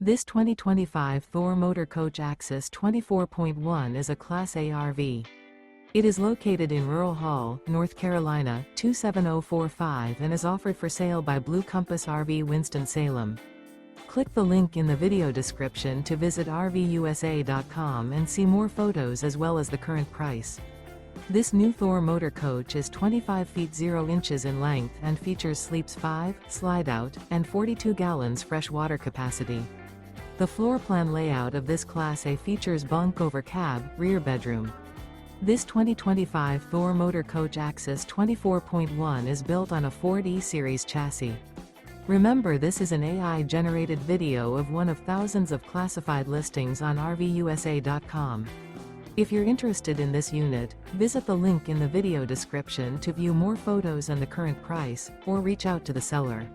This 2025 Thor Motor Coach Axis 24.1 is a Class A RV. It is located in Rural Hall, North Carolina, 27045 and is offered for sale by Blue Compass RV Winston, Salem. Click the link in the video description to visit RVUSA.com and see more photos as well as the current price. This new Thor Motor Coach is 25 feet 0 inches in length and features sleeps 5, Slideout, and 42 gallons fresh water capacity. The floor plan layout of this Class A features Bunk Over Cab, rear bedroom. This 2025 Thor Motor Coach Axis 24.1 is built on a Ford E-Series chassis. Remember, this is an AI-generated video of one of thousands of classified listings on RVUSA.com. If you're interested in this unit, visit the link in the video description to view more photos and the current price, or reach out to the seller.